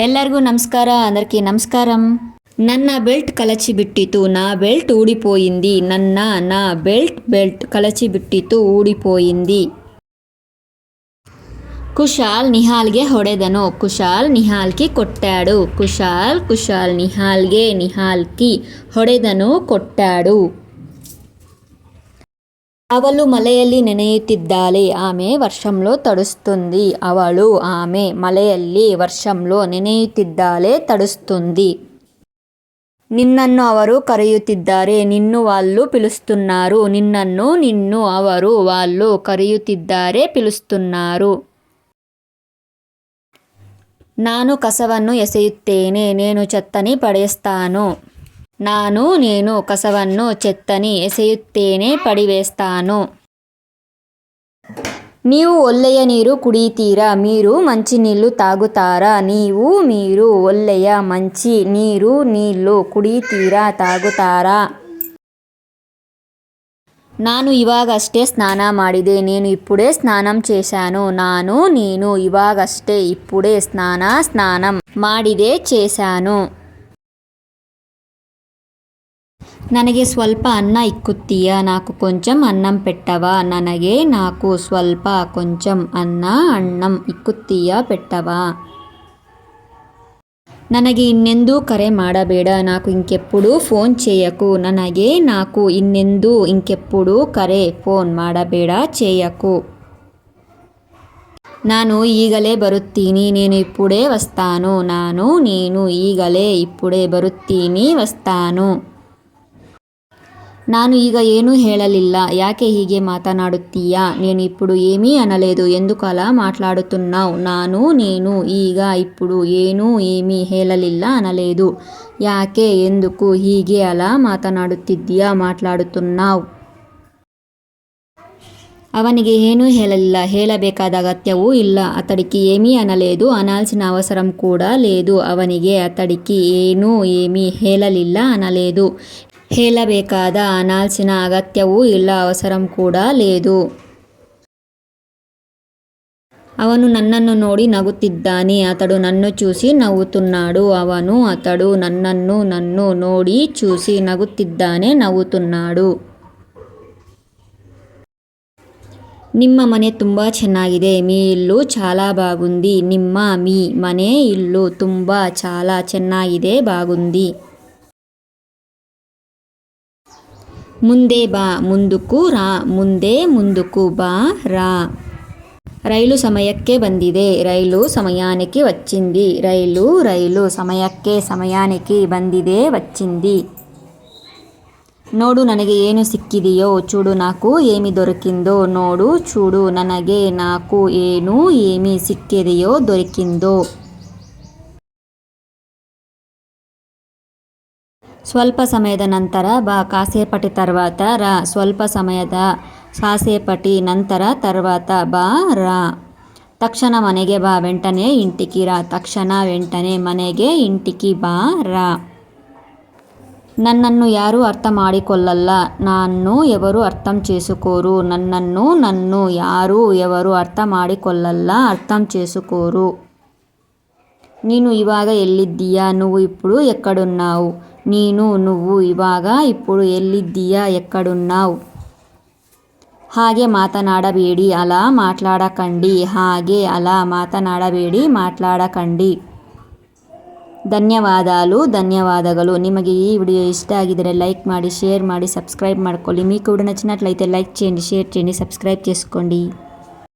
ಎಲ್ಲರಿಗೂ నమస్కార అందరికీ నమస్కారం. ನನ್ನ ಬೆಲ್ಟ್ ಕಲಚಿಬಿಟ್ಟಿತು, నా బెల్ట్ ఊడిపోయింది. నా బెల్ట్ ಕಲಚಿಬಿಟ್ಟಿತು, ఊడిపోయింది. ಕುಶಾಲ್ ನಿಹಾಲ್ಗೆ ಹೊಡೆದನು, ಕುಶಾಲ್ ನಿಹಾಲ್ಗೆ ಕೊಟ್ಟಾಡು. ಕುಶಾಲ್ ನಿಹಾಲ್ಗೆ ಹೊಡೆದನು, ಕೊಟ್ಟಾಡು. ಅವಳು ಮಳೆಯಲ್ಲಿ ನೆನೆಯುತ್ತಿದ್ದಾಳೆ, ಆమె వర్షంలో తడుస్తుంది. ఆమె మಳೆಯಲ್ಲಿ వర్షంలో ನೆನೆಯುತ್ತಿದ್ದಾಳೆ, తడుస్తుంది. నిన్నನ್ನು ಅವರು ಕರೆಯುತ್ತಿದ್ದಾರೆ, నిన్ను వాళ్ళు పిలుస్తున్నారు. నిన్ను వాళ్ళు ಕರೆಯುತ್ತಿದ್ದಾರೆ, పిలుస్తున్నారు. ನಾನು ಕಸವನ್ನು ಎಸೆಯುತ್ತೇನೆ, నేను చెత్తని పడేస్తాను. నేను ಕಸವನ್ನು చెత్తని ಎಸೆಯುತ್ತೇನೆ, పడివేస్తాను. ನೀವು ಒಳ್ಳೆಯ ನೀರು ಕುಡಿಯುತ್ತೀರಾ, మీరు మంచి నీళ్లు తాగుతారా. మీరు ಒಳ್ಳೆಯ మంచి నీళ్లు ಕುಡಿಯುತ್ತೀರಾ, తాగుతారా. ನಾನು ಇವಾಗಷ್ಟೇ ಸ್ನಾನ ಮಾಡಿದೆ, నేను ఇప్పుడే స్నానం చేశాను. నేను ఇవాగಷ್ಟೇ ఇప్పుడే స్నానం ಮಾಡಿದೆ, చేశాను. ನನಗೆ ಸ್ವಲ್ಪ ಅನ್ನ ಇಕ್ಕುತ್ತೀಯಾ, నాకు కొంచెం అన్నం పెట్టవా. నాకు ಸ್ವಲ್ಪ కొంచెం అన్నం ಇಕ್ಕುತ್ತೀಯಾ, పెట్టవా. ನನಗೆ ಇನ್ನೆಂದೂ ಕರೆ ಮಾಡಬೇಡ, నాకు ఇంకెప్పుడు ಫೋನ್ చేయకు. నాకు ಇನ್ನೆಂದೂ ఇంకెప్పుడు ಫೋನ್ ಮಾಡಬೇಡ, చేయకు. ನಾನು ಈಗಲೇ ಬರುತ್ತೀನಿ, నేను ఇప్పుడే వస్తాను. నేను ಈಗಲೇ ఇప్పుడే ಬರುತ್ತೀನಿ, వస్తాను. ನಾನು ಈಗ ಏನೂ ಹೇಳಲಿಲ್ಲ, ಯಾಕೆ ಹೀಗೆ ಮಾತನಾಡುತ್ತೀಯಾ. నేను ఇప్పుడు ఏమీ అనలేదు, ఎందుకు అలా మాట్లాడుతున్నావు. నేను ಈಗ ఇప్పుడు ఏమీ ಹೇಳಲಿಲ್ಲ, అనలేదు. ಯಾಕೆ, ఎందుకు, ಹೀಗೆ అలా ಮಾತನಾಡುతున్నావు. ಅವನಿಗೆ ಏನೂ ಹೇಳಲಿಲ್ಲ, ಹೇಳಬೇಕಾದ ಅಗತ್ಯವೂ ಇಲ್ಲ. అతడికి ఏమీ అనలేదు, అనాల్సిన అవసరం కూడా లేదు. ಅವನಿಗೆ అతడికి ఏమీ ಹೇಳಲಿಲ್ಲ, అనలేదు. ಹೇಳಬೇಕಾದ ಅನಾಲ್సిన ಅಗತ್ಯವೂ ಇಲ್ಲ, ಅವಸరం ಕೂಡ లేదు. ಅವನು ನನ್ನನ್ನು ನೋಡಿ ನಗುತ್ತಿದ್ದಾನೆ, ಅతడు నన్ను చూసి నవ్వుతున్నాడు. అతడు నన్ను ನೋಡಿ చూసి నగుತ್ತಿದ್ದಾನೆ, నవ్వుతున్నాడు. ನಿಮ್ಮ ಮನೆ ತುಂಬಾ ಚೆನ್ನಾಗಿದೆ, మీ ఇల్లు చాలా బాగుంది. మీ ಮನೆ ఇల్లు ತುಂಬಾ చాలా ಚೆನ್ನಾಗಿದೆ, బాగుంది. ಮುಂದೆ ಬಾ, ಮುಂದಕ್ಕೂ ರಾ. ಮುಂದಕ್ಕೂ ಬಾ, ರಾ. రైలు సమయಕ್ಕೆ ಬಂದಿದೆ, రైలు సమయానికి వచ్చింది. రైలు ಸಮಯಕ್ಕೆ ಬಂದಿದೆ, వచ్చింది. ನೋಡು ನನಗೆ ಏನು ಸಿಕ್ಕಿದೆಯೋ, చూడు నాకు ఏమి దొరికిందో. చూడు ನನಗೆ నాకు ఏమి ಸಿಕ್ಕಿದೆಯೋ, దొరికిందో. ಸ್ವಲ್ಪ ಸಮಯದ ನಂತರ ಬಾ, ಕಾసేపటి తర్వాత రా. ಸ್ವಲ್ಪ ಸಮಯದ ಕಾసేపటి ನಂತರ తర్వాత ಬಾ, రా. ತಕ್ಷಣ ಮನೆಗೆ ಬಾ, వెంటనే ఇంటికి రా. ತಕ್ಷಣ వెంటనే ಮನೆಗೆ, ఇంటికి ಬಾ, రా. నన్ను ಯಾರೂ ಅರ್ಥ ಮಾಡಿಕೊಳ್ಳಲ್ಲ, నన్ను ఎవరు అర్థం చేసుకోరు. నన్ను ಯಾರೂ ఎవరు ಅರ್ಥ ಮಾಡಿಕೊಳ್ಳಲ್ಲ, అర్థం చేసుకోరు. ನೀನು ಇವಾಗ ಎಲ್ಲಿದ್ದೀಯಾ, నువ్వు ఇప్పుడు ఎక్కడున్నావు. నువ్వు ಇವಾಗ ఇప్పుడు ಎಲ್ಲಿದ್ದೀಯಾ, ఎక్కడున్నావు. ಹಾಗೆ ಮಾತನಾಡಬೇಡಿ, ಅలా ಮಾತನಾಡకండి. ಹಾಗೆ ಅలా ಮಾತನಾಡಬೇಡಿ, ಮಾತನಾಡకండి. ధన్యవాదాలు. ನಿಮಗೆ ಈ ವಿಡಿಯೋ ಇಷ್ಟ ಆಗಿದ್ದರೆ ಲೈಕ್ ಮಾಡಿ, ಶೇರ್ ಮಾಡಿ, సబ్స్క్రైబ్ ಮಾಡ್ಕೊಳ್ಳಿ. మీకు కూడా నచ్చినట్లయితే లైక్ చేయండి, షేర్ చేయండి, సబ్స్క్రైబ్ చేసుకోండి.